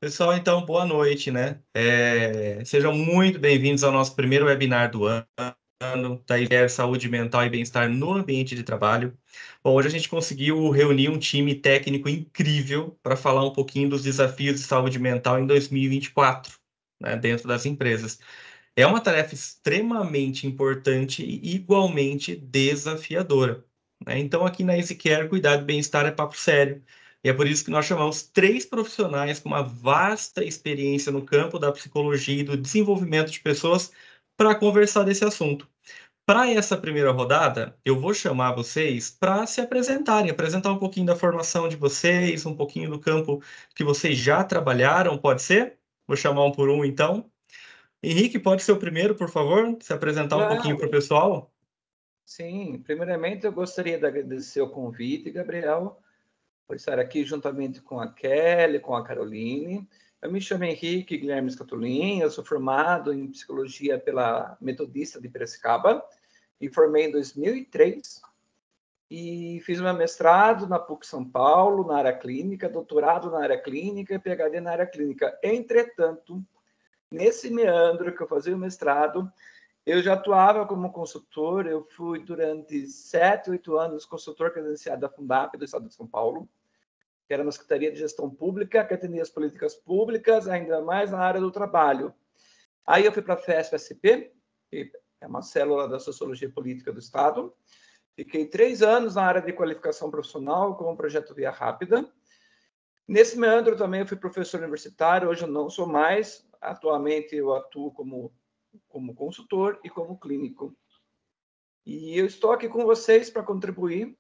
Pessoal, então, boa noite, né? Sejam muito bem-vindos ao nosso primeiro webinar do ano, da IDEA Saúde Mental e Bem-Estar no Ambiente de Trabalho. Bom, hoje a gente conseguiu reunir um time técnico incrível para falar um pouquinho dos desafios de saúde mental em 2024, né, dentro das empresas. É uma tarefa extremamente importante e igualmente desafiadora, né? Então, aqui na EasyCare, cuidado e bem-estar é papo sério. E é por isso que nós chamamos três profissionais com uma vasta experiência no campo da psicologia e do desenvolvimento de pessoas para conversar desse assunto. Para essa primeira rodada, eu vou chamar vocês para se apresentarem, apresentar um pouquinho da formação de vocês, um pouquinho do campo que vocês já trabalharam, pode ser? Vou chamar um por um, então. Henrique, pode ser o primeiro, por favor? Se apresentar um pouquinho para o Claro, pessoal? sim. Primeiramente, eu gostaria de agradecer o convite, Gabriel, por estar aqui juntamente com a Kelly, com a Caroline. Eu me chamo Henrique Guilherme Scatolin, eu sou formado em psicologia pela Metodista de Piracicaba e formei em 2003 e fiz meu mestrado na PUC São Paulo, na área clínica, doutorado na área clínica e PhD na área clínica. Entretanto, nesse meandro que eu fazia o mestrado, eu já atuava como consultor, eu fui durante 7, 8 anos consultor credenciado da Fundap do Estado de São Paulo, que era uma Secretaria de Gestão Pública, que atendia as políticas públicas, ainda mais na área do trabalho. Aí eu fui para a FESP-SP, que é uma célula da Sociologia Política do Estado, fiquei 3 anos na área de qualificação profissional com o projeto Via Rápida. Nesse meandro também eu fui professor universitário, hoje eu não sou mais, atualmente eu atuo como consultor e como clínico. E eu estou aqui com vocês para contribuir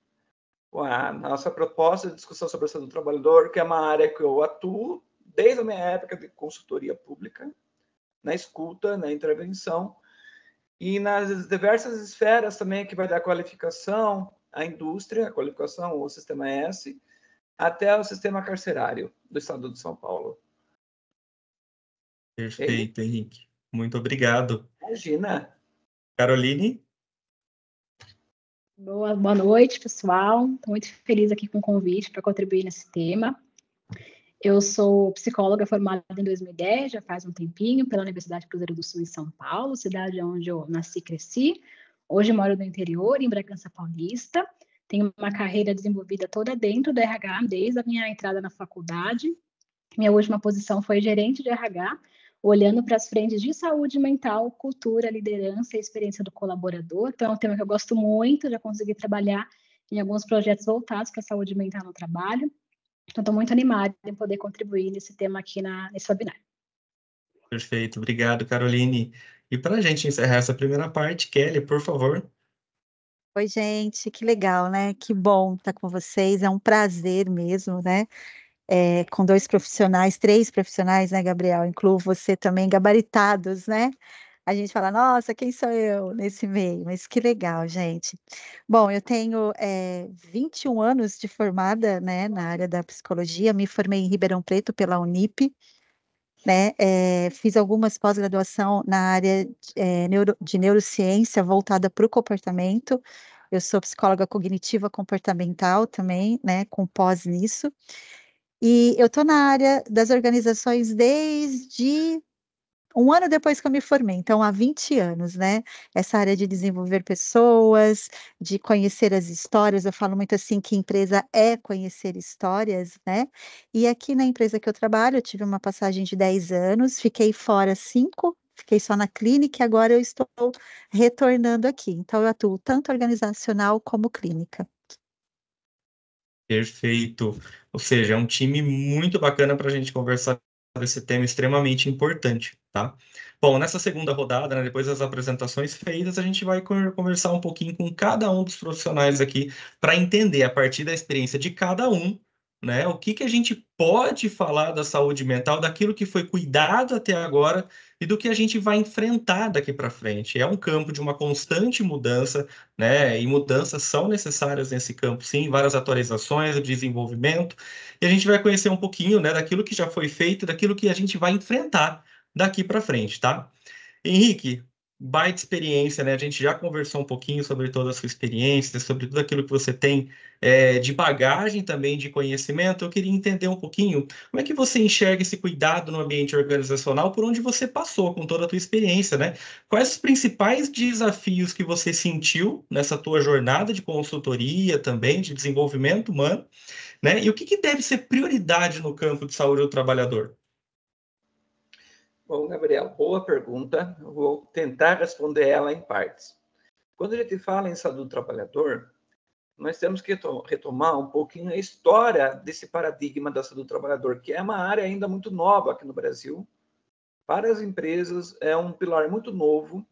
com a nossa proposta de discussão sobre a saúde do trabalhador, que é uma área que eu atuo desde a minha época de consultoria pública, na escuta, na intervenção, e nas diversas esferas também que vai dar qualificação à indústria, a qualificação, o Sistema S, até o sistema carcerário do Estado de São Paulo. Ok? Perfeito, Henrique. Muito obrigado. Imagina. Caroline? Boa noite, pessoal. Estou muito feliz aqui com o convite para contribuir nesse tema. Eu sou psicóloga formada em 2010, já faz um tempinho, pela Universidade Cruzeiro do Sul em São Paulo, cidade onde eu nasci e cresci. Hoje moro no interior, em Bragança Paulista. Tenho uma carreira desenvolvida toda dentro do RH, desde a minha entrada na faculdade. Minha última posição foi gerente de RH, olhando para as frentes de saúde mental, cultura, liderança e experiência do colaborador. Então, é um tema que eu gosto muito, já consegui trabalhar em alguns projetos voltados para a saúde mental no trabalho. Então, estou muito animada em poder contribuir nesse tema aqui nesse webinar. Perfeito, obrigado, Caroline. E para a gente encerrar essa primeira parte, Kelly, por favor. Oi, gente, que legal, né? Que bom estar com vocês, é um prazer mesmo, né? Com dois profissionais, três profissionais, né, Gabriel? Incluo você também, gabaritados, né? A gente fala, nossa, quem sou eu nesse meio? Mas que legal, gente. Bom, eu tenho 21 anos de formada, né, na área da psicologia, me formei em Ribeirão Preto pela Unip, né? Fiz algumas pós-graduação na área de neurociência voltada para o comportamento. Eu sou psicóloga cognitiva comportamental também, né, com pós nisso. E eu estou na área das organizações desde um ano depois que eu me formei, então há 20 anos, né? Essa área de desenvolver pessoas, de conhecer as histórias, eu falo muito assim que empresa é conhecer histórias, né? E aqui na empresa que eu trabalho, eu tive uma passagem de 10 anos, fiquei fora 5, fiquei só na clínica e agora eu estou retornando aqui. Então eu atuo tanto organizacional como clínica. Perfeito. Ou seja, é um time muito bacana para a gente conversar sobre esse tema extremamente importante, tá? Bom, nessa segunda rodada, né, depois das apresentações feitas, a gente vai conversar um pouquinho com cada um dos profissionais aqui para entender, a partir da experiência de cada um, né, o que que a gente pode falar da saúde mental, daquilo que foi cuidado até agora e do que a gente vai enfrentar daqui para frente. É um campo de uma constante mudança, né? E mudanças são necessárias nesse campo, sim, várias atualizações, desenvolvimento, e a gente vai conhecer um pouquinho, né, daquilo que já foi feito, daquilo que a gente vai enfrentar daqui para frente, tá? Henrique, baita experiência, né? A gente já conversou um pouquinho sobre toda a sua experiência, sobre tudo aquilo que você tem de bagagem também, de conhecimento. Eu queria entender um pouquinho como é que você enxerga esse cuidado no ambiente organizacional por onde você passou com toda a tua experiência, né? Quais os principais desafios que você sentiu nessa tua jornada de consultoria também, de desenvolvimento humano, né? E o que deve ser prioridade no campo de saúde do trabalhador? Bom, Gabriel, boa pergunta. Eu vou tentar responder ela em partes. Quando a gente fala em saúde do trabalhador, nós temos que retomar um pouquinho a história desse paradigma da saúde do trabalhador, que é uma área ainda muito nova aqui no Brasil. Para as empresas, é um pilar muito novo,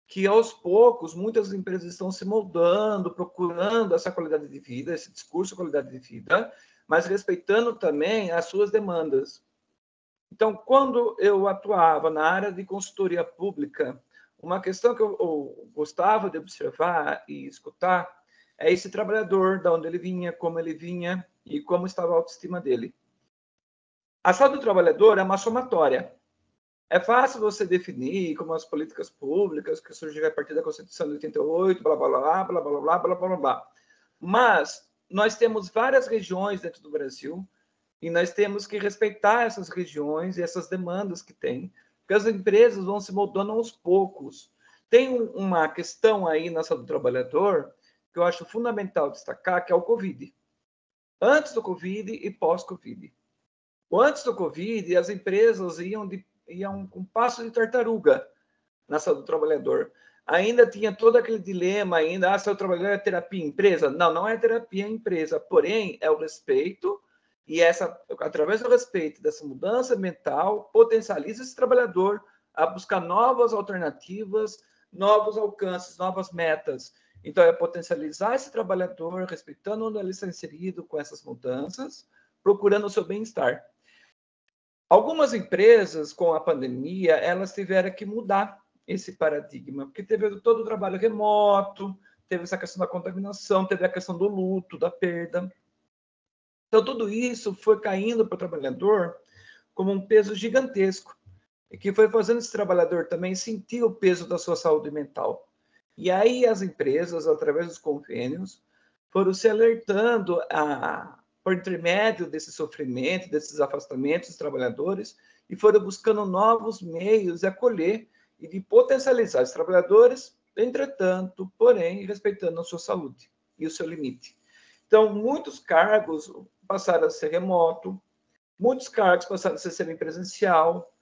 que aos poucos muitas empresas estão se moldando, procurando essa qualidade de vida, esse discurso de qualidade de vida, mas respeitando também as suas demandas. Então, quando eu atuava na área de consultoria pública, uma questão que eu gostava de observar e escutar é esse trabalhador, de onde ele vinha, como ele vinha e como estava a autoestima dele. A saúde do trabalhador é uma somatória. É fácil você definir como as políticas públicas que surgiram a partir da Constituição de 88, blá, blá, blá, blá, blá, blá, blá, blá, blá. Mas nós temos várias regiões dentro do Brasil e nós temos que respeitar essas regiões e essas demandas que tem, porque as empresas vão se moldando aos poucos. Tem uma questão aí na saúde do trabalhador que eu acho fundamental destacar, que é o Covid. Antes do Covid e pós-Covid. Antes do Covid, as empresas iam com passo de tartaruga na saúde do trabalhador. Ainda tinha todo aquele dilema ainda, se o trabalhador é terapia em empresa? Não, não é terapia em empresa, porém é o respeito e através do respeito dessa mudança mental, potencializa esse trabalhador a buscar novas alternativas, novos alcances, novas metas. Então, é potencializar esse trabalhador, respeitando onde ele está inserido com essas mudanças, procurando o seu bem-estar. Algumas empresas, com a pandemia, elas tiveram que mudar esse paradigma, porque teve todo o trabalho remoto, teve essa questão da contaminação, teve a questão do luto, da perda. Então, tudo isso foi caindo para o trabalhador como um peso gigantesco, e que foi fazendo esse trabalhador também sentir o peso da sua saúde mental. E aí as empresas, através dos convênios, foram se alertando por intermédio desse sofrimento, desses afastamentos dos trabalhadores, e foram buscando novos meios de acolher e de potencializar os trabalhadores, entretanto, porém, respeitando a sua saúde e o seu limite. Então, muitos cargos passaram a ser remoto, muitos cargos passaram a ser semipresencial.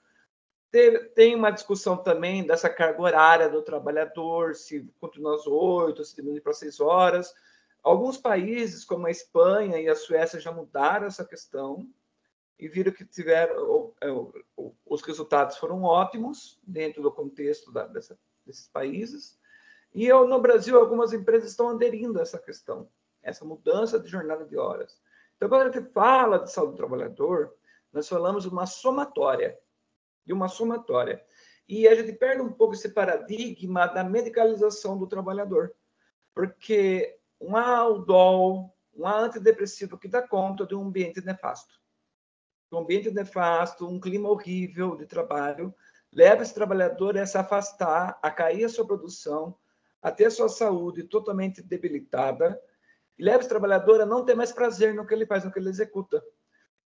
Tem uma discussão também dessa carga horária do trabalhador, se continua às 8, se diminui para 6 horas. Alguns países, como a Espanha e a Suécia, já mudaram essa questão e viram que os resultados foram ótimos dentro do contexto desses países. E no Brasil, algumas empresas estão aderindo a essa questão, essa mudança de jornada de horas. Então, quando a gente fala de saúde do trabalhador, nós falamos de uma somatória. E a gente perde um pouco esse paradigma da medicalização do trabalhador, porque um Aldol, um antidepressivo que dá conta de um ambiente nefasto. Um ambiente nefasto, um clima horrível de trabalho, leva esse trabalhador a se afastar, a cair a sua produção, a ter a sua saúde totalmente debilitada, e leva esse trabalhador a não ter mais prazer no que ele faz, no que ele executa.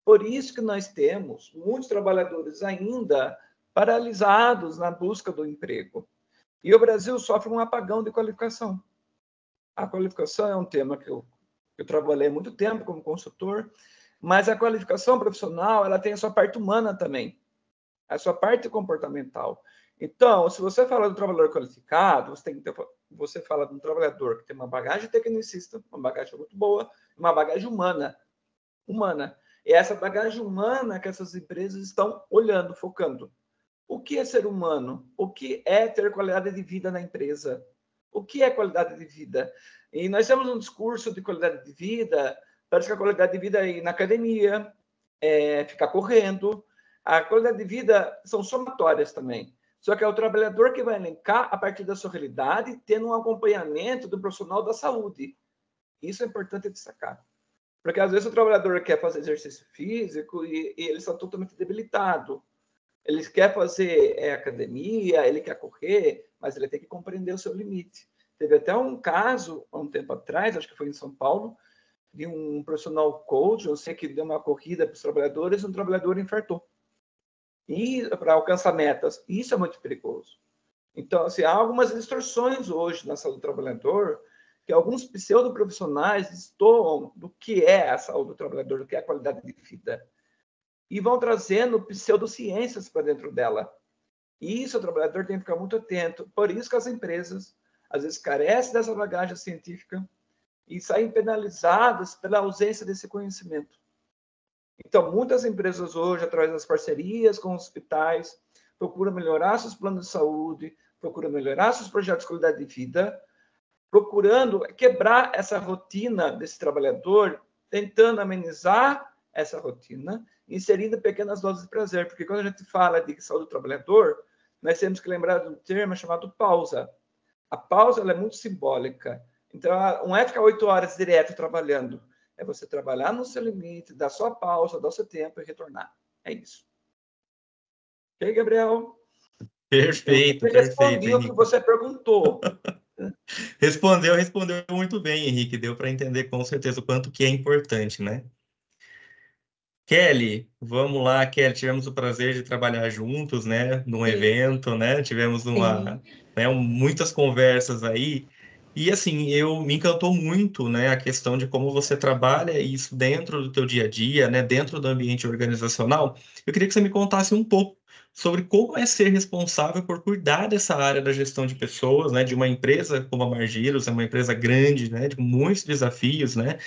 Por isso que nós temos muitos trabalhadores ainda paralisados na busca do emprego. E o Brasil sofre um apagão de qualificação. A qualificação é um tema que eu trabalhei há muito tempo como consultor, mas a qualificação profissional ela tem a sua parte humana também, a sua parte comportamental. Então, se você fala do trabalhador qualificado, você fala de um trabalhador que tem uma bagagem tecnicista, uma bagagem muito boa, uma bagagem humana. É essa bagagem humana que essas empresas estão olhando, focando. O que é ser humano? O que é ter qualidade de vida na empresa? O que é qualidade de vida? E nós temos um discurso de qualidade de vida, parece que a qualidade de vida é ir na academia, é ficar correndo. A qualidade de vida são somatórias também. Só que é o trabalhador que vai elencar a partir da sua realidade, tendo um acompanhamento do profissional da saúde. Isso é importante destacar. Porque às vezes o trabalhador quer fazer exercício físico e ele está totalmente debilitado. Ele quer fazer academia, ele quer correr, mas ele tem que compreender o seu limite. Teve até um caso, há um tempo atrás, acho que foi em São Paulo, de um profissional coach, eu sei que deu uma corrida para os trabalhadores, um trabalhador infartou. E para alcançar metas, isso é muito perigoso. Então, assim, há algumas distorções hoje na saúde do trabalhador, que alguns pseudoprofissionais destoam do que é a saúde do trabalhador, do que é a qualidade de vida. E vão trazendo pseudociências para dentro dela. E isso o trabalhador tem que ficar muito atento. Por isso que as empresas, às vezes, carecem dessa bagagem científica e saem penalizadas pela ausência desse conhecimento. Então, muitas empresas hoje, através das parcerias com hospitais, procuram melhorar seus planos de saúde, procuram melhorar seus projetos de qualidade de vida, procurando quebrar essa rotina desse trabalhador, tentando amenizar essa rotina, inserindo pequenas doses de prazer. Porque quando a gente fala de saúde do trabalhador, nós temos que lembrar de um termo chamado pausa. A pausa ela é muito simbólica. Então, não é ficar 8 horas direto trabalhando. É você trabalhar no seu limite, dar sua pausa, dar o seu tempo e retornar. É isso. Ok, Gabriel? Perfeito, Eu respondi o que você perguntou. Respondeu muito bem, Henrique. Deu para entender com certeza o quanto que é importante, né? Kelly, vamos lá, Kelly. Tivemos o prazer de trabalhar juntos, né? Num evento, né? Tivemos muitas conversas aí. E assim, me encantou muito, né, a questão de como você trabalha isso dentro do teu dia a dia, né, dentro do ambiente organizacional. Eu queria que você me contasse um pouco sobre como é ser responsável por cuidar dessa área da gestão de pessoas, né, de uma empresa como a Margiros, é uma empresa grande, né, de muitos desafios, né.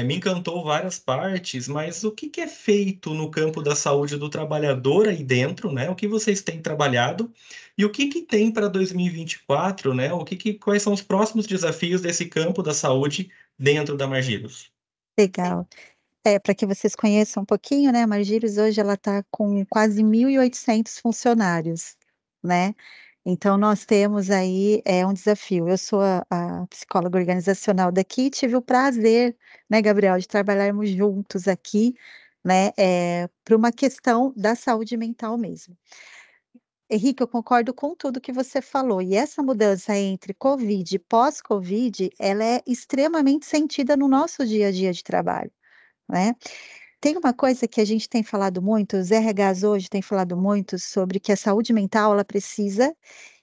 Me encantou várias partes, mas o que é feito no campo da saúde do trabalhador aí dentro, né? O que vocês têm trabalhado e o que tem para 2024, né? Quais são os próximos desafios desse campo da saúde dentro da Margiros? Legal. Para que vocês conheçam um pouquinho, né, a Margiros hoje ela está com quase 1.800 funcionários, né? Então nós temos aí um desafio. Eu sou a psicóloga organizacional daqui, tive o prazer, né, Gabriel, de trabalharmos juntos aqui, né, para uma questão da saúde mental mesmo. Henrique, eu concordo com tudo que você falou, e essa mudança entre Covid e pós-Covid, ela é extremamente sentida no nosso dia a dia de trabalho, né? Tem uma coisa que a gente tem falado muito, os RHs hoje têm falado muito sobre que a saúde mental, ela precisa,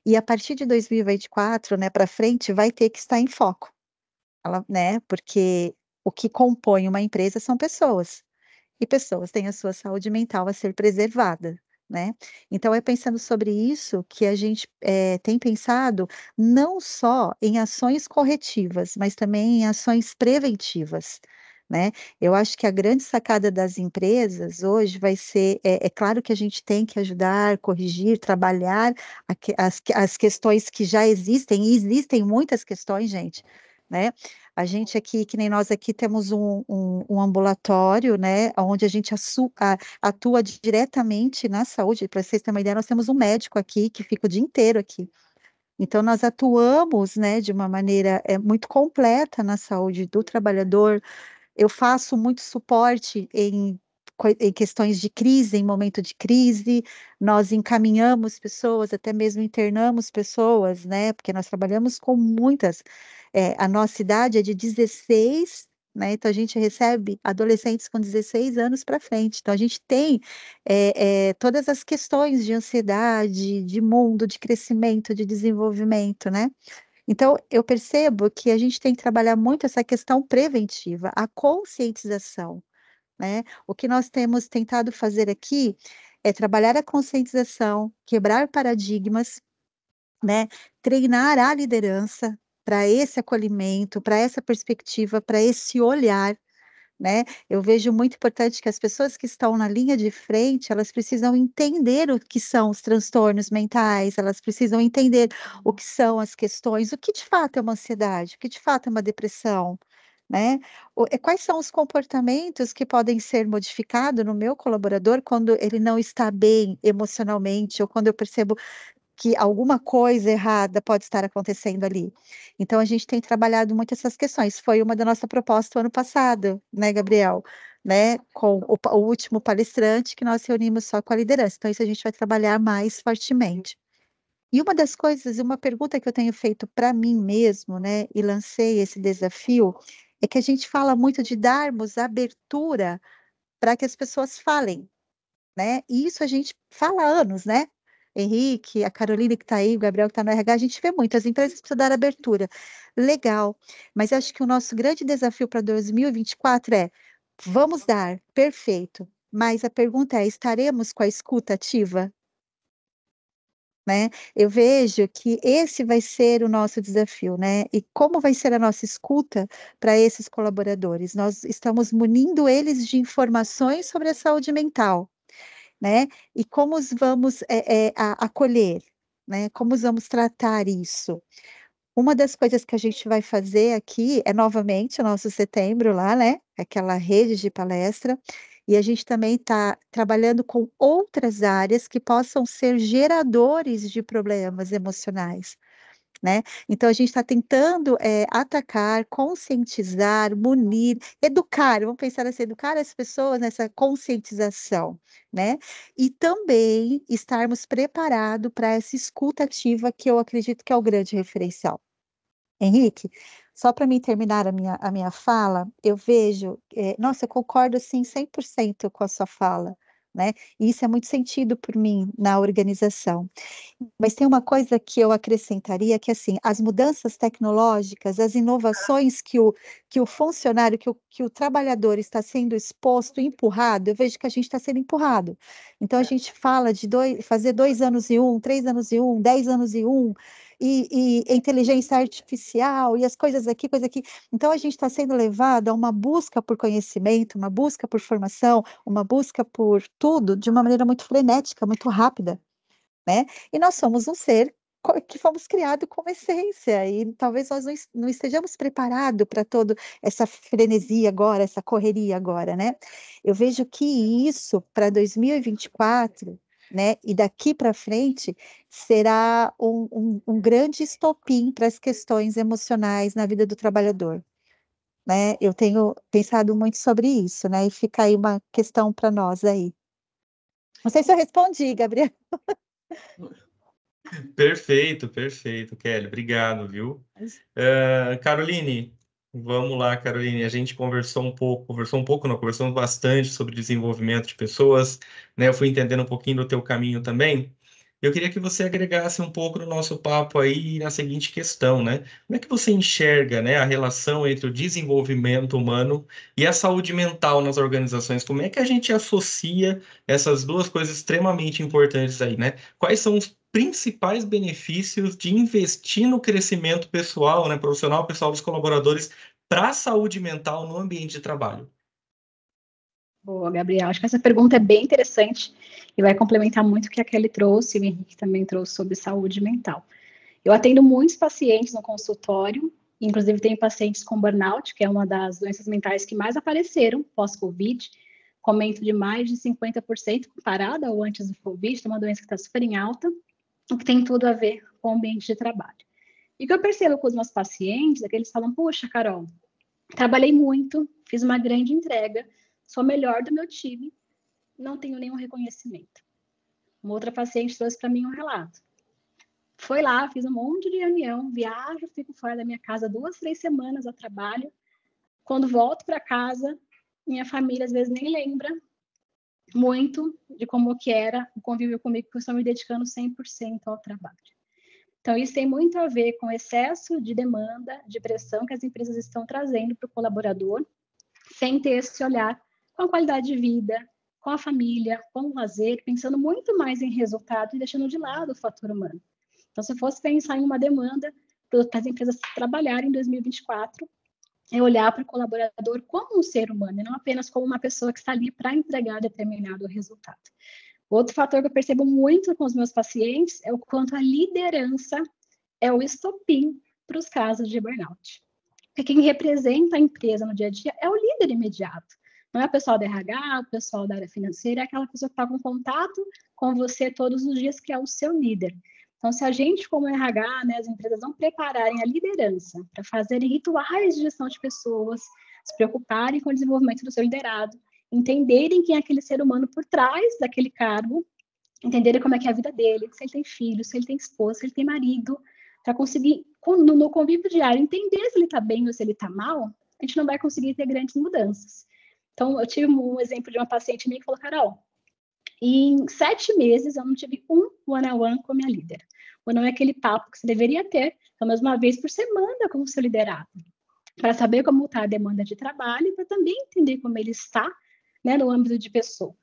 e a partir de 2024, né, para frente, vai ter que estar em foco, né, porque o que compõe uma empresa são pessoas, e pessoas têm a sua saúde mental a ser preservada, né? Então é pensando sobre isso que a gente tem pensado não só em ações corretivas, mas também em ações preventivas, né? Eu acho que a grande sacada das empresas hoje vai ser, é claro que a gente tem que ajudar, corrigir, trabalhar as questões que já existem, e existem muitas questões, gente, né? A gente aqui, que nem nós aqui, temos um ambulatório, né, onde a gente atua diretamente na saúde. Para vocês terem uma ideia, nós temos um médico aqui que fica o dia inteiro aqui. Então, nós atuamos, né, de uma maneira muito completa na saúde do trabalhador. Eu faço muito suporte em questões de crise, em momento de crise, nós encaminhamos pessoas, até mesmo internamos pessoas, né? Porque nós trabalhamos com muitas. A nossa idade é de 16, né? Então a gente recebe adolescentes com 16 anos para frente. Então a gente tem todas as questões de ansiedade, de mundo, de crescimento, de desenvolvimento, né? Então, eu percebo que a gente tem que trabalhar muito essa questão preventiva, a conscientização, né? O que nós temos tentado fazer aqui é trabalhar a conscientização, quebrar paradigmas, né? Treinar a liderança para esse acolhimento, para essa perspectiva, para esse olhar, né? Eu vejo muito importante que as pessoas que estão na linha de frente, elas precisam entender o que são os transtornos mentais, elas precisam entender o que são as questões, o que de fato é uma ansiedade, o que de fato é uma depressão, né? Quais são os comportamentos que podem ser modificados no meu colaborador quando ele não está bem emocionalmente, ou quando eu percebo que alguma coisa errada pode estar acontecendo ali. Então, a gente tem trabalhado muito essas questões. Foi uma da nossa proposta ano passado, né, Gabriel? né, com o último palestrante, que nós reunimos só com a liderança. Então, isso a gente vai trabalhar mais fortemente. E uma das coisas, uma pergunta que eu tenho feito para mim mesmo, né, e lancei esse desafio, é que a gente fala muito de darmos abertura para que as pessoas falem, né? E isso a gente fala há anos, né? Henrique, a Carolina que está aí, o Gabriel que está no RH, a gente vê muito, as empresas precisam dar abertura. Legal, mas acho que o nosso grande desafio para 2024 é, vamos dar, perfeito, mas a pergunta é, estaremos com a escuta ativa? Né? Eu vejo que esse vai ser o nosso desafio, né? E como vai ser a nossa escuta para esses colaboradores? Nós estamos munindo eles de informações sobre a saúde mental, né? E como os vamos acolher, né? Como os vamos tratar isso? Uma das coisas que a gente vai fazer aqui é novamente o nosso setembro lá, né? Aquela rede de palestra. E a gente também está trabalhando com outras áreas que possam ser geradores de problemas emocionais, né? Então a gente está tentando atacar, conscientizar, munir, educar, vamos pensar assim, educar as pessoas nessa conscientização, né? E também estarmos preparados para essa escuta ativa que eu acredito que é o grande referencial. Henrique, só para mim terminar a minha fala, eu vejo, nossa, eu concordo assim 100% com a sua fala, né? E isso é muito sentido por mim na organização. Mas tem uma coisa que eu acrescentaria, que assim, as mudanças tecnológicas, as inovações que o funcionário, que o trabalhador está sendo exposto, empurrado, eu vejo que a gente está sendo empurrado. Então a gente fala de fazer 2 anos em um, 3 anos em um, 10 anos em um, e inteligência artificial, e as coisas aqui, coisa aqui. Então a gente está sendo levado a uma busca por conhecimento, uma busca por formação, uma busca por tudo de uma maneira muito frenética, muito rápida, né? E nós somos um ser que fomos criados com essência, e talvez nós não estejamos preparados para toda essa frenesia agora, essa correria agora, né? Eu vejo que isso, para 2024, né, e daqui para frente, será um grande estopim para as questões emocionais na vida do trabalhador, né? Eu tenho pensado muito sobre isso, né? E fica aí uma questão para nós aí. Não sei se eu respondi, Gabriel. Perfeito, perfeito, Kelly. Obrigado, viu? Caroline, vamos lá, Caroline. A gente conversamos bastante sobre desenvolvimento de pessoas, né? Eu fui entendendo um pouquinho do teu caminho também. Eu queria que você agregasse um pouco no nosso papo aí na seguinte questão, né? Como é que você enxerga, né, a relação entre o desenvolvimento humano e a saúde mental nas organizações? Como é que a gente associa essas duas coisas extremamente importantes aí, né? Quais são os principais benefícios de investir no crescimento pessoal, né, profissional, pessoal dos colaboradores para a saúde mental no ambiente de trabalho? Boa, Gabriel. Acho que essa pergunta é bem interessante e vai complementar muito o que a Kelly trouxe e o Henrique também trouxe sobre saúde mental. Eu atendo muitos pacientes no consultório, inclusive tenho pacientes com burnout, que é uma das doenças mentais que mais apareceram pós-Covid, com aumento de mais de 50% comparada ao antes do Covid, é uma doença que está super em alta, o que tem tudo a ver com o ambiente de trabalho. E o que eu percebo com os meus pacientes é que eles falam, poxa, Carol, trabalhei muito, fiz uma grande entrega, sou a melhor do meu time, não tenho nenhum reconhecimento. Uma outra paciente trouxe para mim um relato. Foi lá, fiz um monte de reunião, viajo, fico fora da minha casa 2, 3 semanas a trabalho. Quando volto para casa, minha família às vezes nem lembra muito de como que era o convívio comigo, porque eu estou me dedicando 100% ao trabalho. Então, isso tem muito a ver com o excesso de demanda, de pressão que as empresas estão trazendo para o colaborador, sem ter esse olhar com a qualidade de vida, com a família, com o lazer, pensando muito mais em resultado e deixando de lado o fator humano. Então, se eu fosse pensar em uma demanda para as empresas trabalharem em 2024, é olhar para o colaborador como um ser humano, e não apenas como uma pessoa que está ali para entregar determinado resultado. Outro fator que eu percebo muito com os meus pacientes é o quanto a liderança é o estopim para os casos de burnout. Porque quem representa a empresa no dia a dia é o líder imediato. Não é o pessoal da RH, o pessoal da área financeira, é aquela pessoa que está com contato com você todos os dias, que é o seu líder. Então, se a gente, como RH, né, as empresas não prepararem a liderança para fazerem rituais de gestão de pessoas, se preocuparem com o desenvolvimento do seu liderado, entenderem quem é aquele ser humano por trás daquele cargo, entenderem como é que é a vida dele, se ele tem filho, se ele tem esposa, se ele tem marido, para conseguir, no convívio diário, entender se ele está bem ou se ele está mal, a gente não vai conseguir ter grandes mudanças. Então, eu tive um exemplo de uma paciente minha que falou, Carol, em 7 meses eu não tive um one-on-one com a minha líder. One-on-one é aquele papo que você deveria ter, pelo menos uma vez por semana, com o seu liderado, para saber como está a demanda de trabalho e para também entender como ele está, né, no âmbito de pessoa.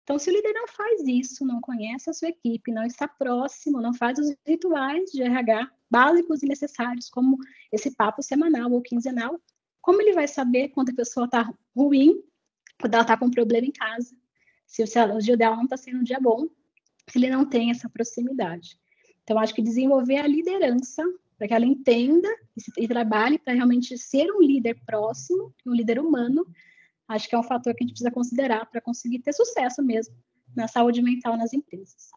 Então, se o líder não faz isso, não conhece a sua equipe, não está próximo, não faz os rituais de RH básicos e necessários, como esse papo semanal ou quinzenal, como ele vai saber quando a pessoa está ruim, quando ela está com um problema em casa, se o dia dela não está sendo um dia bom, se ele não tem essa proximidade. Então, acho que desenvolver a liderança, para que ela entenda e trabalhe para realmente ser um líder próximo, um líder humano, acho que é um fator que a gente precisa considerar para conseguir ter sucesso mesmo na saúde mental nas empresas.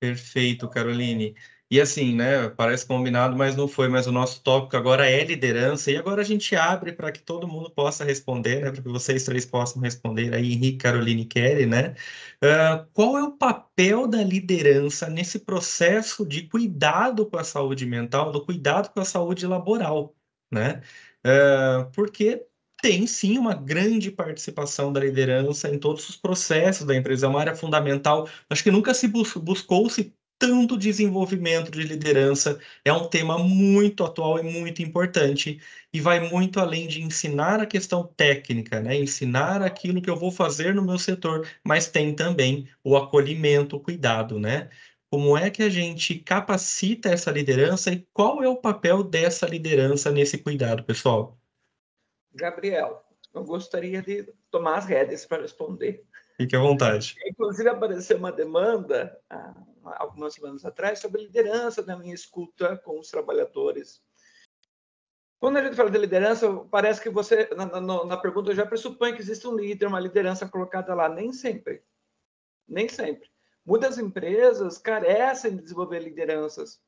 Perfeito, Caroline. E assim, né, parece combinado, mas não foi. Mas o nosso tópico agora é liderança, e agora a gente abre para que todo mundo possa responder, né, para que vocês três possam responder aí, Henrique, Caroline e Kelly, né? Qual é o papel da liderança nesse processo de cuidado com a saúde mental, do cuidado com a saúde laboral, né? Porque tem sim uma grande participação da liderança em todos os processos da empresa, é uma área fundamental. Acho que nunca se buscou-se tanto desenvolvimento de liderança, é um tema muito atual e muito importante, e vai muito além de ensinar a questão técnica, né? Ensinar aquilo que eu vou fazer no meu setor, mas tem também o acolhimento, o cuidado, né? Como é que a gente capacita essa liderança e qual é o papel dessa liderança nesse cuidado, pessoal? Gabriel, eu gostaria de tomar as rédeas para responder. Fique à vontade. Inclusive, apareceu uma demanda, algumas semanas atrás, sobre liderança na minha escuta com os trabalhadores. Quando a gente fala de liderança, parece que você, na pergunta, já pressupõe que existe um líder, uma liderança colocada lá. Nem sempre. Nem sempre. Muitas empresas carecem de desenvolver lideranças.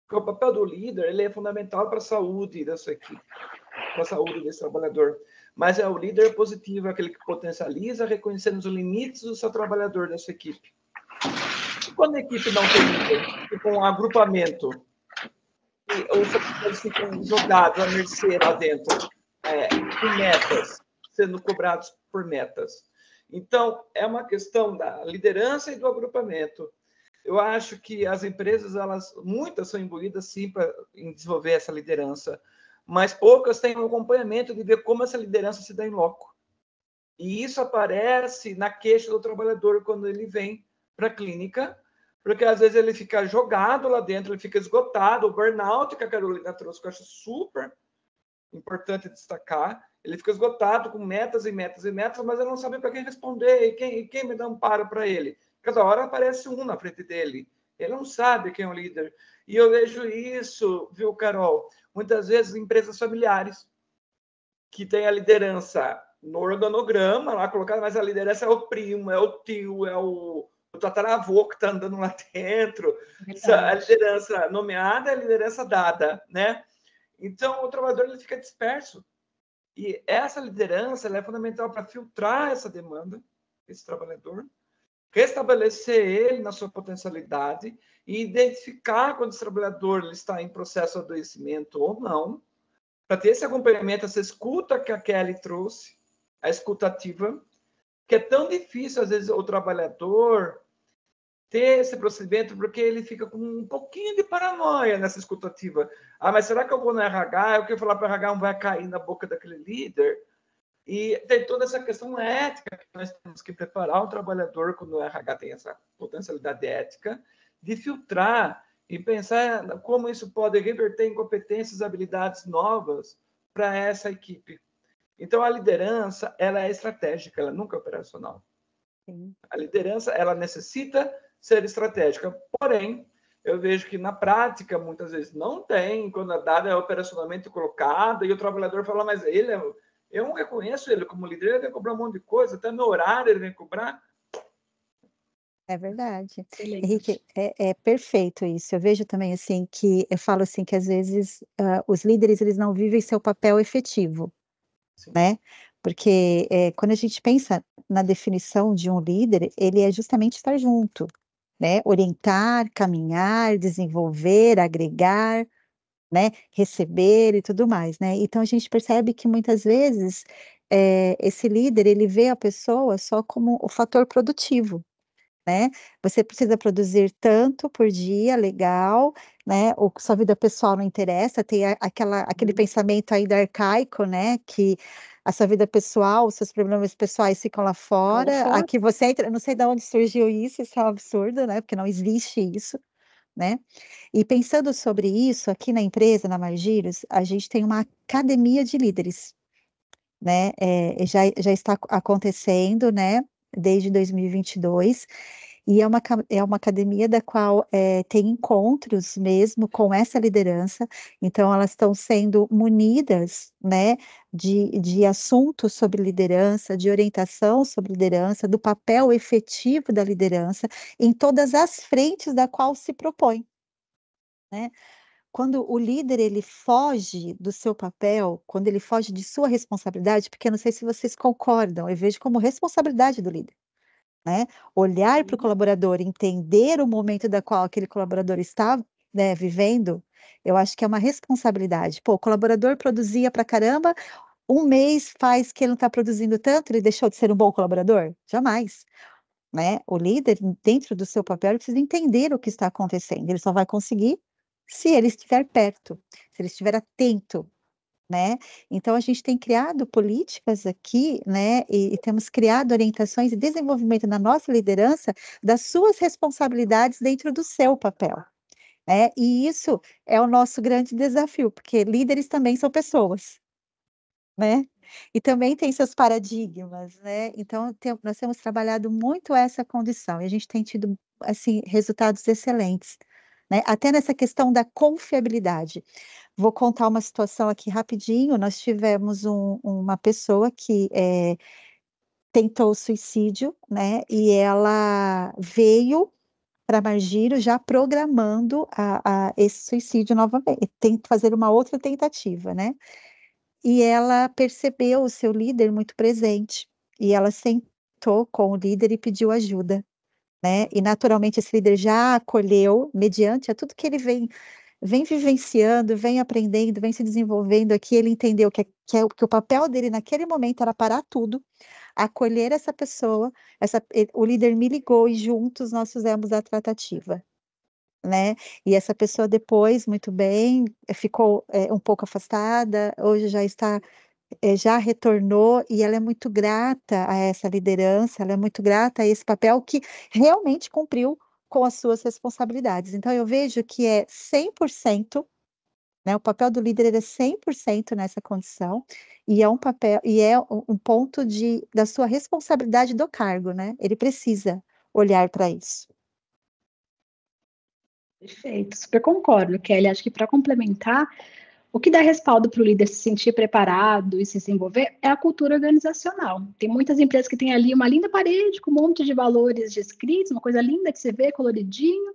Porque o papel do líder ele é fundamental para a saúde da sua equipe, para a saúde desse trabalhador. Mas é o líder positivo, aquele que potencializa, reconhecendo os limites do seu trabalhador, da sua equipe. E quando a equipe não tem líder, fica um agrupamento, e os trabalhadores ficam jogados à mercê lá dentro, com metas, sendo cobrados por metas. Então, é uma questão da liderança e do agrupamento. Eu acho que as empresas, muitas são imbuídas, sim, em desenvolver essa liderança, mas poucas têm um acompanhamento de ver como essa liderança se dá em loco. E isso aparece na queixa do trabalhador quando ele vem para a clínica, porque às vezes ele fica jogado lá dentro, ele fica esgotado, o burnout que a Carolina trouxe, que eu acho super importante destacar, ele fica esgotado com metas e metas e metas, mas ele não sabe para quem responder, e quem me dá um paro para ele. Cada hora aparece um na frente dele. Ele não sabe quem é o líder. E eu vejo isso, viu, Carol? Muitas vezes em empresas familiares, que tem a liderança no organograma lá colocada, mas a liderança é o primo, é o tio, é o tataravô que está andando lá dentro. A liderança nomeada é a liderança dada, né? Então, o trabalhador ele fica disperso. E essa liderança ela é fundamental para filtrar essa demanda, esse trabalhador, restabelecer ele na sua potencialidade e identificar quando esse trabalhador ele está em processo de adoecimento ou não, para ter esse acompanhamento, essa escuta que a Kelly trouxe, a escuta ativa, que é tão difícil, às vezes, o trabalhador ter esse procedimento, porque ele fica com um pouquinho de paranoia nessa escuta ativa. Mas será que eu vou no RH? Eu quero falar para o RH, não vai cair na boca daquele líder? E tem toda essa questão ética que nós temos que preparar o trabalhador quando o RH tem essa potencialidade ética de filtrar e pensar como isso pode reverter em competências, habilidades novas para essa equipe. Então, a liderança ela é estratégica, ela nunca é operacional. Sim. A liderança ela necessita ser estratégica, porém, eu vejo que na prática, muitas vezes não tem, quando a dada é operacionalmente colocada, e o trabalhador fala, mas eu não reconheço ele como líder, ele vem cobrar um monte de coisa, até meu horário ele vem cobrar. É verdade. Excelente. Henrique, é perfeito isso. Eu vejo também assim que, eu falo assim que às vezes os líderes eles não vivem seu papel efetivo, né? Porque quando a gente pensa na definição de um líder, ele é justamente estar junto, né? Orientar, caminhar, desenvolver, agregar, né? Receber e tudo mais, né? Então a gente percebe que muitas vezes esse líder ele vê a pessoa só como o fator produtivo, né? Você precisa produzir tanto por dia, legal, né? Ou sua vida pessoal não interessa, tem aquele pensamento ainda arcaico, né? Que a sua vida pessoal, os seus problemas pessoais ficam lá fora, aqui você entra, não sei de onde surgiu isso é um absurdo, né? Porque não existe isso, né? E pensando sobre isso, aqui na empresa, na Margiros, a gente tem uma academia de líderes, né? Já está acontecendo, né? Desde 2022, e é uma academia da qual tem encontros mesmo com essa liderança, então elas estão sendo munidas, né, de assuntos sobre liderança, de orientação sobre liderança, do papel efetivo da liderança em todas as frentes da qual se propõe, né? Quando o líder ele foge do seu papel, quando ele foge de sua responsabilidade, porque eu não sei se vocês concordam, eu vejo como responsabilidade do líder, né? Olhar para o colaborador, entender o momento da qual aquele colaborador está, né, vivendo, eu acho que é uma responsabilidade. Pô, o colaborador produzia pra caramba, um mês faz que ele não está produzindo tanto, ele deixou de ser um bom colaborador? Jamais, né? O líder, dentro do seu papel, ele precisa entender o que está acontecendo. Ele só vai conseguir se ele estiver perto, se ele estiver atento, né? Então a gente tem criado políticas aqui, né? E temos criado orientações e desenvolvimento na nossa liderança das suas responsabilidades dentro do seu papel, né? E isso é o nosso grande desafio, porque líderes também são pessoas, né? E também tem seus paradigmas, né? Então nós temos trabalhado muito essa condição e a gente tem tido assim resultados excelentes, né? Até nessa questão da confiabilidade. Vou contar uma situação aqui rapidinho. Nós tivemos uma pessoa que tentou suicídio, né? E ela veio para Margiro já programando esse suicídio novamente, tem que fazer uma outra tentativa, né? E ela percebeu o seu líder muito presente, e ela sentou com o líder e pediu ajuda, né? E naturalmente esse líder já acolheu, mediante a tudo que ele vem vivenciando, vem aprendendo, vem se desenvolvendo aqui, ele entendeu que o papel dele naquele momento era parar tudo, acolher essa pessoa, o líder me ligou e juntos nós fizemos a tratativa, né? E essa pessoa depois, muito bem, ficou um pouco afastada, hoje já está, já retornou, e ela é muito grata a essa liderança, ela é muito grata a esse papel que realmente cumpriu com as suas responsabilidades. Então eu vejo que é 100%, né, o papel do líder ele é 100% nessa condição, e é um papel, e é um ponto da sua responsabilidade do cargo, né? Ele precisa olhar para isso. Perfeito, super concordo, Kelly. Acho que para complementar, o que dá respaldo para o líder se sentir preparado e se desenvolver é a cultura organizacional. Tem muitas empresas que têm ali uma linda parede com um monte de valores descritos, uma coisa linda de se ver, coloridinho,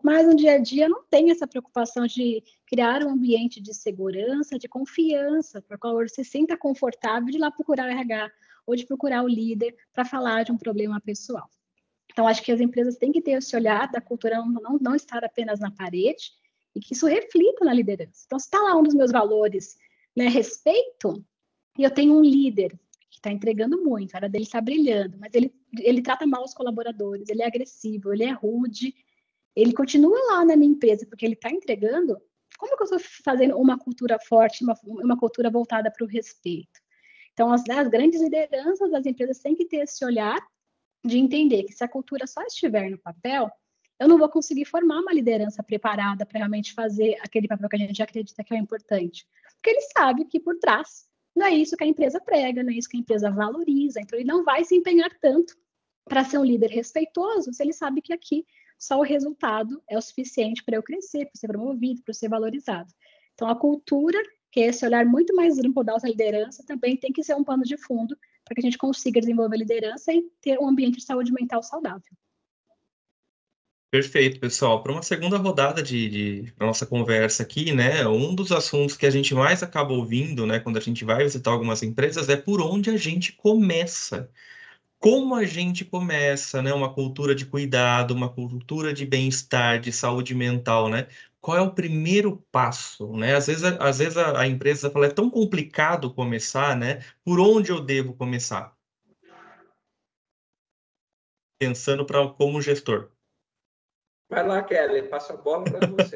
mas no dia a dia não tem essa preocupação de criar um ambiente de segurança, de confiança, para o qual você se sinta confortável de ir lá procurar o RH ou de procurar o líder para falar de um problema pessoal. Então, acho que as empresas têm que ter esse olhar da cultura não estar apenas na parede e que isso reflita na liderança. Então, se está lá um dos meus valores, né, respeito, e eu tenho um líder que está entregando muito, a área dele está brilhando, mas ele trata mal os colaboradores, ele é agressivo, ele é rude, ele continua lá na minha empresa porque ele está entregando, como que eu estou fazendo uma cultura forte, uma cultura voltada para o respeito? Então, as grandes lideranças das empresas têm que ter esse olhar de entender que se a cultura só estiver no papel, eu não vou conseguir formar uma liderança preparada para realmente fazer aquele papel que a gente acredita que é importante. Porque ele sabe que por trás não é isso que a empresa prega, não é isso que a empresa valoriza. Então, ele não vai se empenhar tanto para ser um líder respeitoso se ele sabe que aqui só o resultado é o suficiente para eu crescer, para ser promovido, para ser valorizado. Então, a cultura, que é esse olhar muito mais amplo da alta liderança, também tem que ser um pano de fundo para que a gente consiga desenvolver liderança e ter um ambiente de saúde mental saudável. Perfeito, pessoal. Para uma segunda rodada de nossa conversa aqui, né? Um dos assuntos que a gente mais acaba ouvindo, né, quando a gente vai visitar algumas empresas, é por onde a gente começa. Como a gente começa, né? Uma cultura de cuidado, uma cultura de bem-estar, de saúde mental, né? Qual é o primeiro passo, né? Às vezes a empresa fala, é tão complicado começar, né? Por onde eu devo começar? Pensando como gestor. Vai lá, Kelly, passa a bola para você.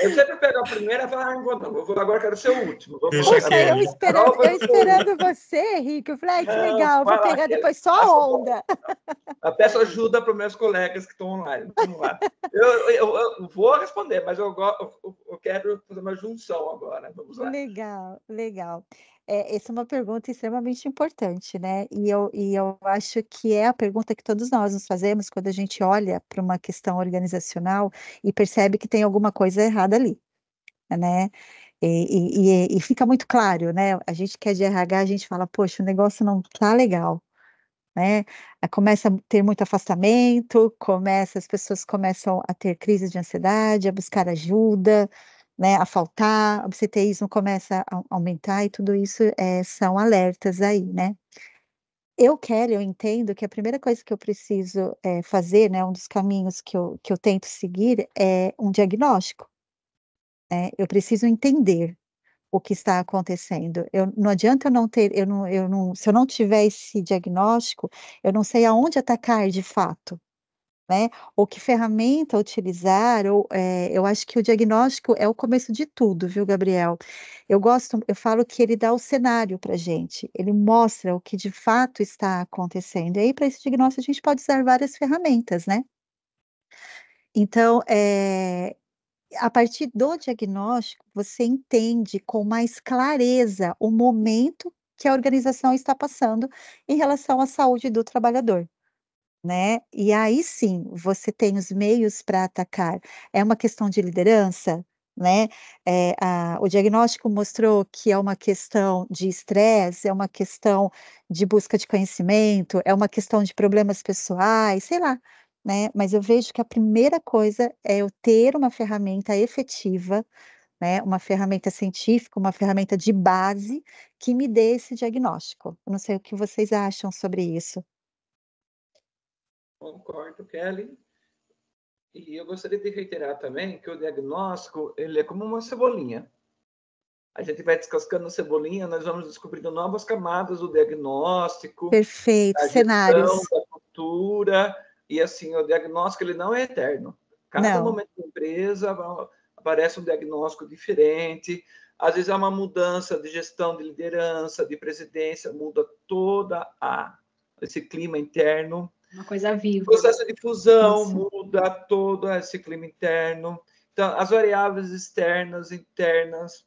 Eu sempre pego a primeira e falo, não vou agora, quero ser o último. Vamos Deixa lá, Puxa, eu Kelly. esperando, eu esperando você, Henrique. Eu falei, ai, que não, legal, eu vou vai lá, pegar Kelly, depois só passa a a bola. onda. Eu peço ajuda para os meus colegas que estão online. Vamos lá. Eu vou responder, mas eu quero fazer uma junção agora. Vamos lá. Legal, legal. Essa é uma pergunta extremamente importante, né? E eu acho que é a pergunta que todos nós nos fazemos quando a gente olha para uma questão organizacional e percebe que tem alguma coisa errada ali, né? E fica muito claro, né? A gente que é de RH, a gente fala, poxa, o negócio não tá legal, né? Começa a ter muito afastamento, as pessoas começam a ter crise de ansiedade, a buscar ajuda, né, a faltar, o absenteísmo começa a aumentar e tudo isso, são alertas aí, né. Eu entendo que a primeira coisa que eu preciso, fazer, né, um dos caminhos que eu tento seguir é um diagnóstico, né, eu preciso entender o que está acontecendo. Não adianta eu não se eu não tiver esse diagnóstico, eu não sei aonde atacar de fato, né, ou que ferramenta utilizar eu acho que o diagnóstico é o começo de tudo, viu, Gabriel. Eu falo que ele dá o cenário pra gente, ele mostra o que de fato está acontecendo, e aí para esse diagnóstico a gente pode usar várias ferramentas, né. Então, a partir do diagnóstico, você entende com mais clareza o momento que a organização está passando em relação à saúde do trabalhador, né. E aí sim, você tem os meios para atacar. É uma questão de liderança, né, o diagnóstico mostrou que é uma questão de estresse, é uma questão de busca de conhecimento, é uma questão de problemas pessoais, sei lá, né, mas eu vejo que a primeira coisa é eu ter uma ferramenta efetiva, né, uma ferramenta científica, uma ferramenta de base que me dê esse diagnóstico. Eu não sei o que vocês acham sobre isso. Concordo, Kelly. E eu gostaria de reiterar também que o diagnóstico ele é como uma cebolinha. A gente vai descascando a cebolinha, nós vamos descobrindo novas camadas do diagnóstico, Perfeito, da gestão, cenários. da cultura, e assim, o diagnóstico ele não é eterno. Cada Não. momento da empresa aparece um diagnóstico diferente, às vezes há uma mudança de gestão, de liderança, de presidência, muda esse clima interno. Uma coisa O viva. processo de fusão Isso. muda todo esse clima interno. Então, as variáveis externas, internas.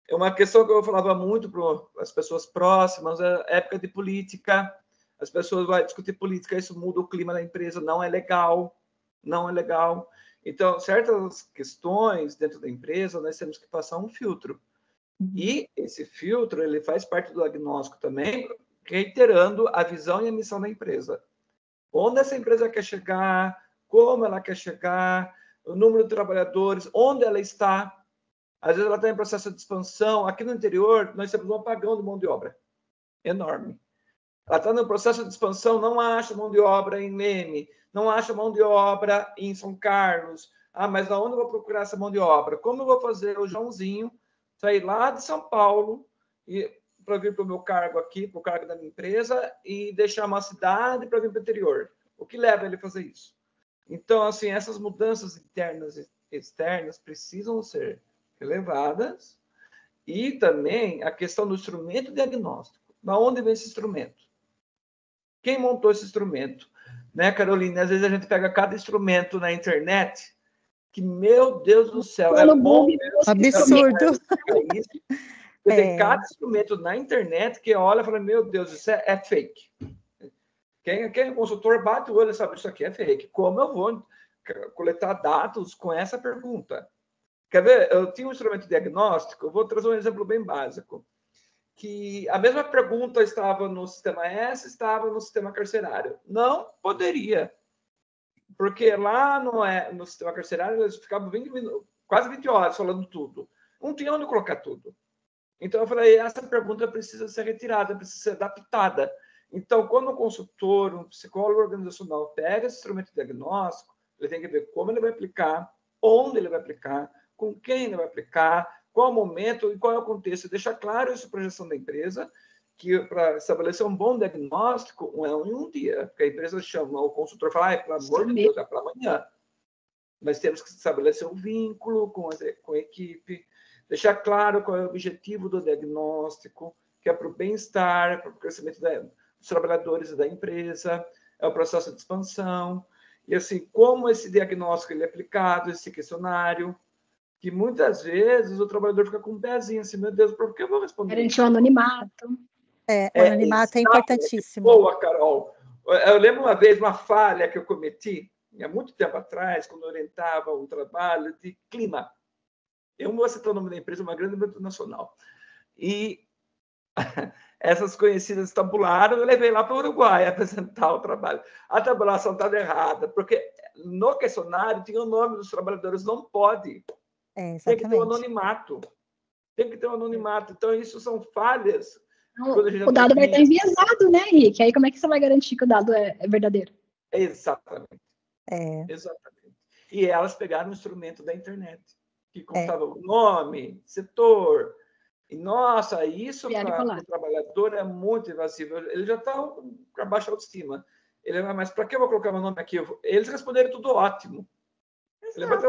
É uma questão que eu falava muito para as pessoas próximas, é época de política, as pessoas vão discutir política, isso muda o clima da empresa, não é legal, não é legal. Então, certas questões dentro da empresa, nós temos que passar um filtro. E esse filtro, ele faz parte do diagnóstico também, reiterando a visão e a missão da empresa. Onde essa empresa quer chegar, como ela quer chegar, o número de trabalhadores, onde ela está. Às vezes ela está em processo de expansão. Aqui no interior, nós temos um apagão de mão de obra enorme. Ela está no processo de expansão, não acha mão de obra em Leme, não acha mão de obra em São Carlos. Ah, mas aonde eu vou procurar essa mão de obra? Como eu vou fazer o Joãozinho sair lá de São Paulo para vir para o meu cargo aqui, para o cargo da minha empresa, e deixar uma cidade para vir para o interior? O que leva ele a fazer isso? Então, assim, essas mudanças internas e externas precisam ser relevadas, e também a questão do instrumento diagnóstico. Da onde vem esse instrumento? Quem montou esse instrumento? Né, Carolina? Às vezes a gente pega cada instrumento na internet que, meu Deus do céu, é bom mesmo. Absurdo. Tem cada instrumento na internet que olha e fala, meu Deus, isso é fake. Quem é consultor bate o olho e sabe, isso aqui é fake. Como eu vou coletar dados com essa pergunta? Quer ver? Eu tinha um instrumento diagnóstico, eu vou trazer um exemplo bem básico, que a mesma pergunta estava no sistema S, estava no sistema carcerário. Não poderia. Porque lá no sistema carcerário eles ficavam quase 20 horas falando tudo. Não tinha onde colocar tudo. Então eu falei, essa pergunta precisa ser retirada, precisa ser adaptada. Então, quando um consultor, um psicólogo organizacional pega esse instrumento diagnóstico, ele tem que ver como ele vai aplicar, onde ele vai aplicar, com quem ele vai aplicar, qual o momento e qual é o contexto. Deixar claro isso para a gestão da empresa, que para estabelecer um bom diagnóstico não é em um dia, porque a empresa chama, o consultor fala, pelo amor de Deus, é para amanhã. Mas temos que estabelecer um vínculo com a equipe, deixar claro qual é o objetivo do diagnóstico, que é para o bem-estar, para o crescimento dos trabalhadores e da empresa, é o processo de expansão, e assim, como esse diagnóstico ele é aplicado, esse questionário, que muitas vezes o trabalhador fica com um pezinho assim, meu Deus, por que eu vou responder? Garantir o anonimato. O anonimato é importantíssimo. Boa, Carol. Eu lembro uma vez uma falha que eu cometi, há muito tempo atrás, quando eu orientava um trabalho de clima. Eu não vou citar o nome da empresa, uma grande multinacional. E essas conhecidas tabularam, eu levei lá para o Uruguai apresentar o trabalho. A tabulação estava errada, porque no questionário tinha o nome dos trabalhadores, não pode. Tem que ter um anonimato. Tem que ter um anonimato. Então, isso são falhas. O dado vai estar enviesado, né, Henrique? Aí como é que você vai garantir que o dado é verdadeiro? Exatamente. Exatamente. E elas pegaram um instrumento da internet, que contava o nome, setor. E, nossa, isso para o trabalhador é muito invasivo. Ele já está com baixa autoestima. Ele vai, mas para que eu vou colocar meu nome aqui? Eles responderam tudo ótimo.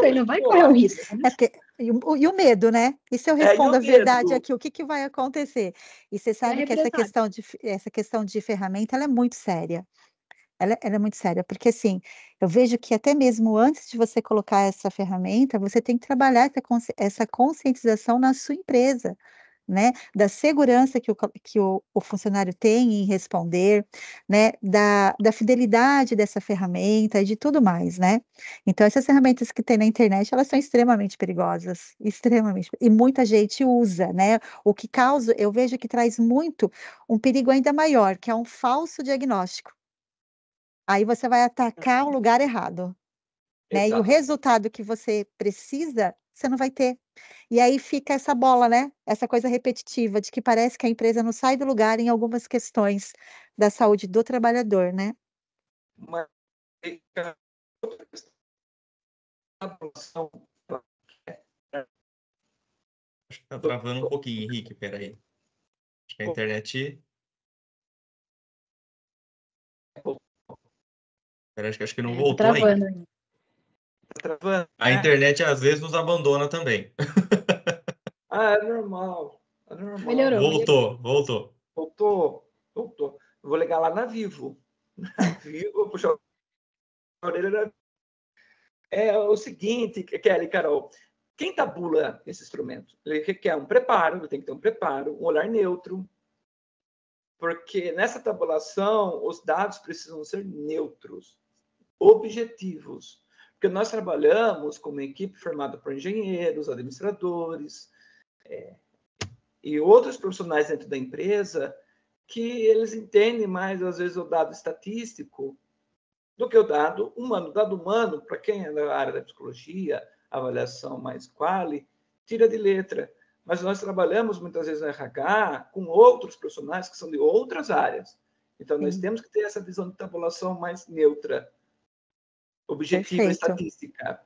Ele não vai correr o risco. Né? E o medo, né? E se eu respondo a verdade aqui, o que vai acontecer? E você sabe que essa questão de ferramenta, ela é muito séria. Ela é muito séria, porque assim, eu vejo que até mesmo antes de você colocar essa ferramenta, você tem que trabalhar essa conscientização na sua empresa, né? Da segurança que o funcionário tem em responder, né? Da fidelidade dessa ferramenta e de tudo mais, né? Então, essas ferramentas que tem na internet, elas são extremamente perigosas, extremamente, e muita gente usa, né? O que causa, eu vejo que traz muito um perigo ainda maior, que é um falso diagnóstico. Aí você vai atacar o lugar errado, né? E o resultado que você precisa, você não vai ter. E aí fica essa bola, né? Essa coisa repetitiva de que parece que a empresa não sai do lugar em algumas questões da saúde do trabalhador, né? Acho que tá travando um pouquinho, Henrique, peraí. Acho que a internet... Acho que não voltou ainda. A internet às vezes nos abandona também. É normal. Melhorou. Voltou. Eu vou ligar lá na Vivo. Vivo, puxar a orelha. É o seguinte, Kelly, Carol, quem tabula esse instrumento? Ele requer um preparo, ele tem que ter um preparo, um olhar neutro, porque nessa tabulação os dados precisam ser neutros, objetivos, porque nós trabalhamos com uma equipe formada por engenheiros, administradores e outros profissionais dentro da empresa que eles entendem mais, às vezes, o dado estatístico do que o dado humano. O dado humano, para quem é da área da psicologia, avaliação mais quali, tira de letra. Mas nós trabalhamos muitas vezes no RH com outros profissionais que são de outras áreas. Então, nós temos que ter essa visão de tabulação mais neutra, objetiva e estatística.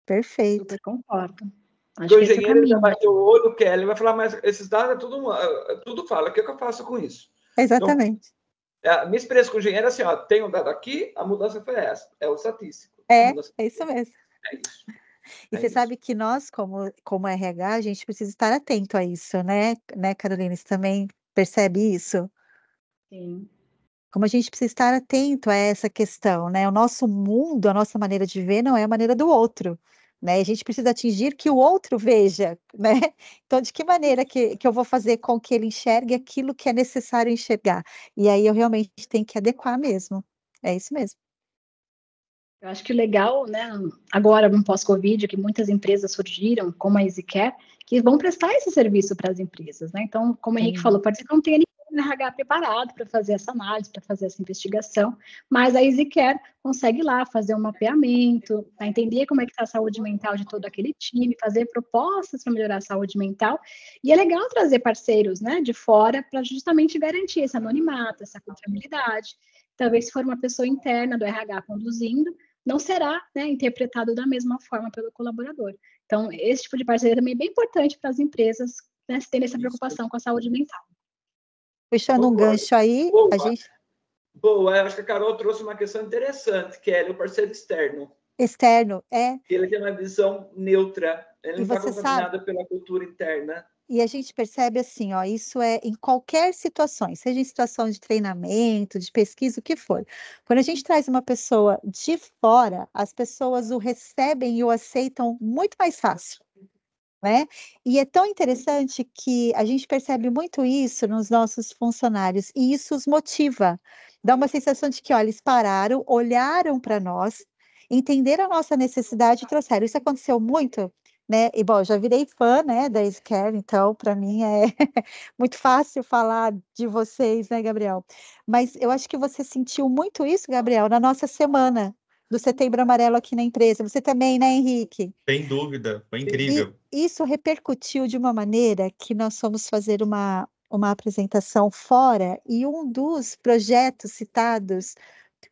Perfeito. Super concordo. O engenheiro já bateu o olho, Kelly, vai falar, mas esses dados tudo fala. O que eu faço com isso? Exatamente. Então, a minha experiência com o engenheiro é assim, tem um dado aqui, a mudança foi essa. É o estatístico. É isso mesmo. É isso. E você sabe que nós, como RH, a gente precisa estar atento a isso, né, Carolina? Você também percebe isso? Sim. Como a gente precisa estar atento a essa questão, né? O nosso mundo, a nossa maneira de ver não é a maneira do outro, né? A gente precisa atingir que o outro veja, né? Então, de que maneira que eu vou fazer com que ele enxergue aquilo que é necessário enxergar? E aí eu realmente tenho que adequar mesmo. É isso mesmo. Eu acho que o legal, né, agora no pós-Covid, que muitas empresas surgiram, como a EasyCare, que vão prestar esse serviço para as empresas, né? Então, como o Henrique falou, pode ser que não tenha ninguém um RH preparado para fazer essa análise, para fazer essa investigação, mas a EasyCare consegue ir lá fazer um mapeamento, para entender como é que está a saúde mental de todo aquele time, fazer propostas para melhorar a saúde mental, e é legal trazer parceiros, né, de fora para justamente garantir esse anonimato, essa confiabilidade. Talvez se for uma pessoa interna do RH conduzindo, não será, né, interpretado da mesma forma pelo colaborador. Então, esse tipo de parceria também é bem importante para as empresas, né, terem essa preocupação com a saúde mental. Puxando um gancho aí, boa. a gente... Boa, eu acho que a Carol trouxe uma questão interessante, que é o parceiro externo. Externo, é. Ele tem uma visão neutra, ele E não está você contaminado pela cultura interna. E a gente percebe assim, ó, isso é em qualquer situação, seja em situação de treinamento, de pesquisa, o que for. Quando a gente traz uma pessoa de fora, as pessoas o recebem e o aceitam muito mais fácil, né? E é tão interessante que a gente percebe muito isso nos nossos funcionários, e isso os motiva. Dá uma sensação de que, olha, eles pararam, olharam para nós, entenderam a nossa necessidade e trouxeram. Isso aconteceu muito, né? E, bom, já virei fã, né, da Scare, então, para mim é muito fácil falar de vocês, né, Gabriel? Mas eu acho que você sentiu muito isso, Gabriel, na nossa semana do Setembro Amarelo aqui na empresa. Você também, né, Henrique? Sem dúvida, foi E incrível. isso repercutiu de uma maneira que nós fomos fazer uma apresentação fora, e um dos projetos citados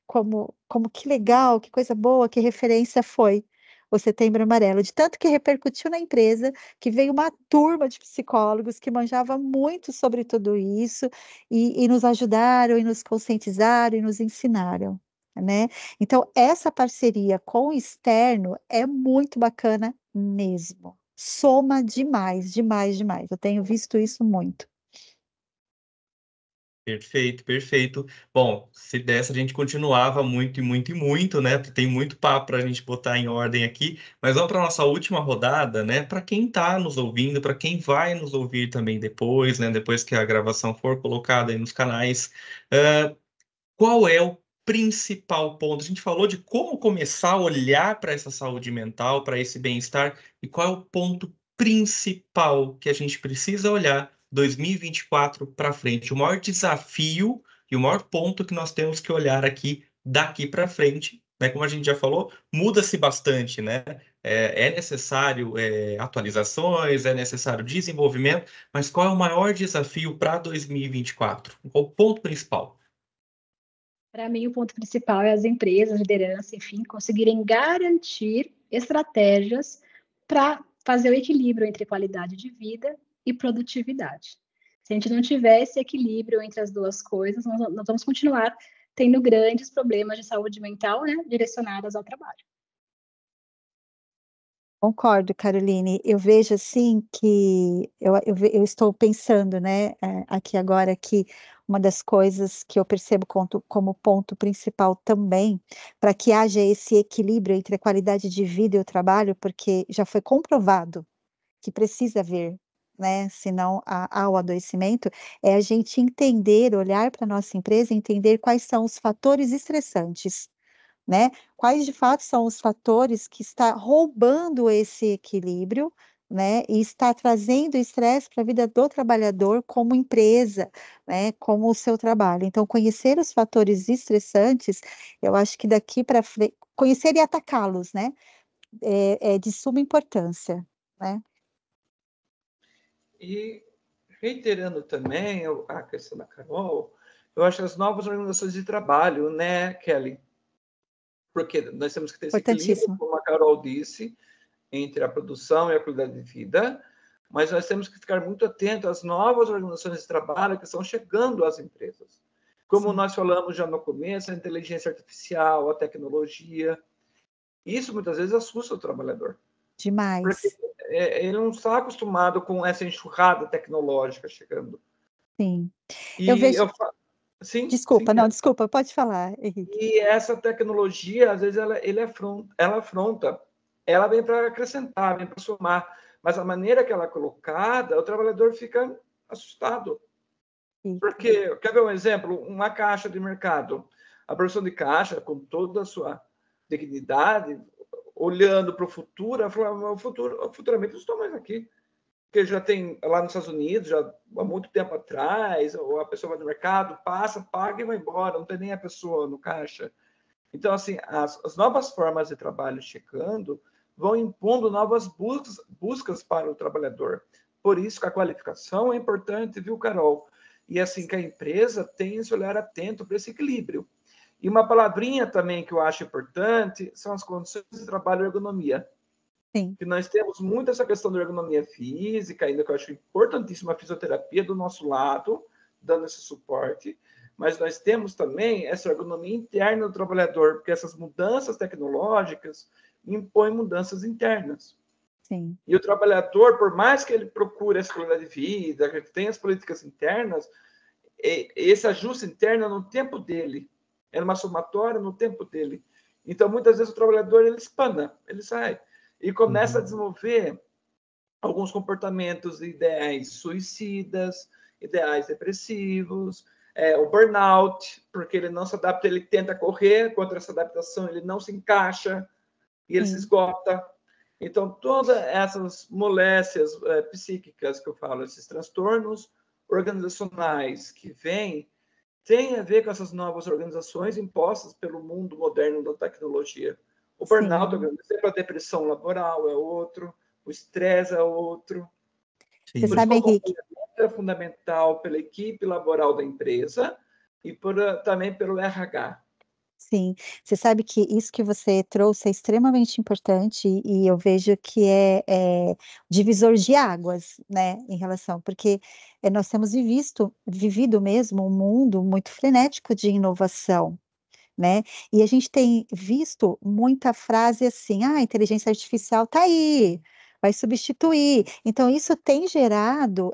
como que legal, que coisa boa, que referência foi o Setembro Amarelo, de tanto que repercutiu na empresa, que veio uma turma de psicólogos que manjava muito sobre tudo isso, e nos ajudaram, e nos conscientizaram, e nos ensinaram, né? Então, essa parceria com o externo é muito bacana mesmo. Soma demais, demais, demais. Eu tenho visto isso muito. Perfeito, perfeito. Bom, se desse, a gente continuava muito e muito e muito, né? Tem muito papo para a gente botar em ordem aqui, mas vamos para a nossa última rodada, né? Para quem está nos ouvindo, para quem vai nos ouvir também depois, né? Depois que a gravação for colocada aí nos canais, qual é o principal ponto? A gente falou de como começar a olhar para essa saúde mental, para esse bem-estar, e qual é o ponto principal que a gente precisa olhar 2024 para frente? O maior desafio e o maior ponto que nós temos que olhar aqui daqui para frente, né? Como a gente já falou, muda-se bastante, né? É necessário atualizações, é necessário desenvolvimento, mas qual é o maior desafio para 2024? Qual o ponto principal? Para mim, o ponto principal é as empresas, liderança, enfim, conseguirem garantir estratégias para fazer o equilíbrio entre qualidade de vida e produtividade. Se a gente não tiver esse equilíbrio entre as duas coisas, nós vamos continuar tendo grandes problemas de saúde mental, né, direcionados ao trabalho. Concordo, Caroline. Eu vejo assim que eu estou pensando, né, aqui agora, que uma das coisas que eu percebo como ponto principal também, para que haja esse equilíbrio entre a qualidade de vida e o trabalho, porque já foi comprovado que precisa haver, né, senão há o adoecimento, é a gente entender, olhar para a nossa empresa, entender quais são os fatores estressantes, né? Quais de fato são os fatores que está roubando esse equilíbrio, né? E está trazendo estresse para a vida do trabalhador como empresa, né? Como o seu trabalho. Então, conhecer os fatores estressantes, eu acho que daqui para frente, conhecer e atacá-los, né? É de suma importância, né? E reiterando também a questão da Carol, eu acho que as novas organizações de trabalho, né, Kelly? Porque nós temos que ter esse equilíbrio, como a Carol disse, entre a produção e a qualidade de vida, mas nós temos que ficar muito atentos às novas organizações de trabalho que estão chegando às empresas. Como Sim. nós falamos já no começo, a inteligência artificial, a tecnologia, isso muitas vezes assusta o trabalhador. Demais. Porque ele não está acostumado com essa enxurrada tecnológica chegando. Sim. E eu vejo... Sim, desculpa, sim, não, desculpa, pode falar, Henrique. E essa tecnologia, às vezes, ela afronta. Ela vem para acrescentar, vem para somar. Mas a maneira que ela é colocada, o trabalhador fica assustado. Sim. Porque, quer ver um exemplo? Uma caixa de mercado. A produção de caixa, com toda a sua dignidade, olhando para o futuro, ela fala, futuramente eu estou mais aqui. que já tem lá nos Estados Unidos, já há muito tempo atrás, ou a pessoa vai no mercado, passa, paga e vai embora, não tem nem a pessoa no caixa. Então, assim, as novas formas de trabalho chegando vão impondo novas buscas para o trabalhador. Por isso que a qualificação é importante, viu, Carol? E assim que a empresa tem esse olhar atento para esse equilíbrio. E uma palavrinha também que eu acho importante são as condições de trabalho e ergonomia. Sim. Que nós temos muito essa questão da ergonomia física, ainda que eu acho importantíssima a fisioterapia do nosso lado, dando esse suporte, mas nós temos também essa ergonomia interna do trabalhador, porque essas mudanças tecnológicas impõem mudanças internas. Sim. E o trabalhador, por mais que ele procure essa qualidade de vida, que tenha as políticas internas, esse ajuste interno é no tempo dele, é uma somatória no tempo dele. Então, muitas vezes o trabalhador ele espana, ele sai e começa a desenvolver alguns comportamentos, ideais suicidas, ideais depressivos, o burnout, porque ele não se adapta, ele tenta correr contra essa adaptação, ele não se encaixa e ele se esgota. Então, todas essas moléstias psíquicas que eu falo, esses transtornos organizacionais que vêm, tem a ver com essas novas organizações impostas pelo mundo moderno da tecnologia. O burnout é um exemplo, a depressão laboral é outro, o estresse é outro. Você sabe, Henrique, é fundamental pela equipe laboral da empresa e também pelo RH. Sim, você sabe que isso que você trouxe é extremamente importante e eu vejo que é divisor de águas, né, em relação, porque nós temos vivido mesmo um mundo muito frenético de inovação, né? E a gente tem visto muita frase assim: "Ah, a inteligência artificial está aí, vai substituir". Então isso tem gerado,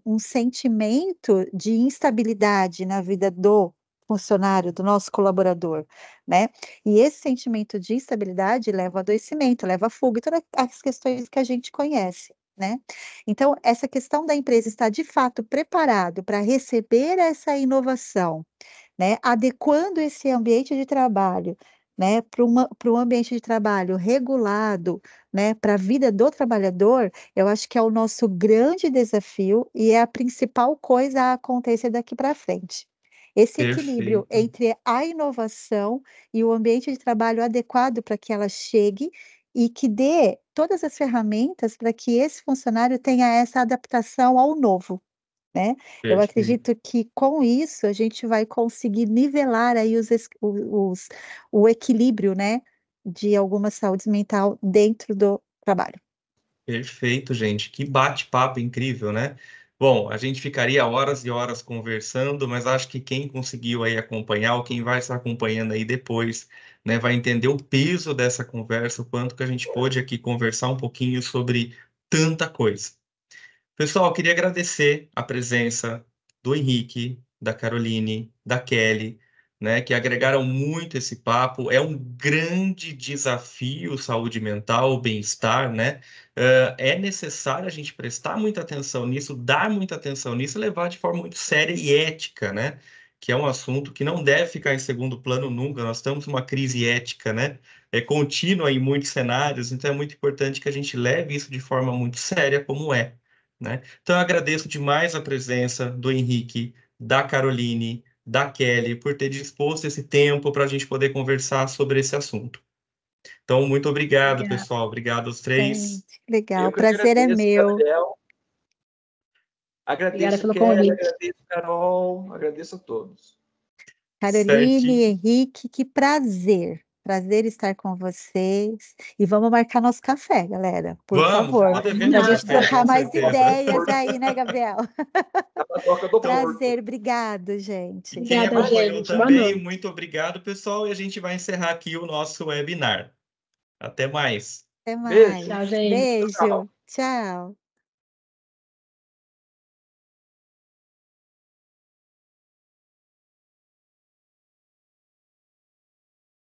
um sentimento de instabilidade na vida do funcionário, do nosso colaborador, né? E esse sentimento de instabilidade leva ao adoecimento, leva à fuga e todas as questões que a gente conhece, né? Então essa questão da empresa estar de fato preparado para receber essa inovação, né, adequando esse ambiente de trabalho, né, para um ambiente de trabalho regulado, né, pra vida do trabalhador, eu acho que é o nosso grande desafio e é a principal coisa a acontecer daqui para frente. Esse equilíbrio Perfeito. entre a inovação e o ambiente de trabalho adequado para que ela chegue e que dê todas as ferramentas para que esse funcionário tenha essa adaptação ao novo, né. Eu Perfeito. acredito que com isso a gente vai conseguir nivelar aí o equilíbrio, né, de alguma saúde mental dentro do trabalho. Perfeito, gente. Que bate-papo incrível, né? Bom, a gente ficaria horas e horas conversando, mas acho que quem conseguiu aí acompanhar, ou quem vai estar acompanhando aí depois, né, vai entender o peso dessa conversa, o quanto que a gente pôde aqui conversar um pouquinho sobre tanta coisa. Pessoal, eu queria agradecer a presença do Henrique, da Caroline, da Kelly, né, que agregaram muito esse papo. É um grande desafio saúde mental, bem-estar, né? É necessário a gente prestar muita atenção nisso, dar muita atenção nisso, e levar de forma muito séria e ética, né? Que é um assunto que não deve ficar em segundo plano nunca. Nós estamos numa crise ética, né? É contínua em muitos cenários, então é muito importante que a gente leve isso de forma muito séria, como é, né? Então, eu agradeço demais a presença do Henrique, da Caroline, da Kelly, por ter disposto esse tempo para a gente poder conversar sobre esse assunto. Então, muito obrigado, Obrigada. pessoal. Obrigado aos três. Gente, legal, Eu o que prazer é agradeço, meu. Gabriel. Obrigada Agradeço, pelo Kelly, convite. agradeço, Carol, agradeço a todos. Caroline, Certinho. Henrique, que prazer. Prazer estar com vocês. E vamos marcar nosso café, galera, por Vamos, favor, ficou devendo para a o gente café, trocar com mais certeza. ideias aí, né, Gabriel? Na padoca do Então, Porto. Prazer, obrigado, e gente. quem Obrigada, acompanhou gente. Boa também, noite. muito obrigado, pessoal. E a gente vai encerrar aqui o nosso webinar. Até mais. Até Beijo. mais. Tchau, gente. Tchau. Beijo. Tchau.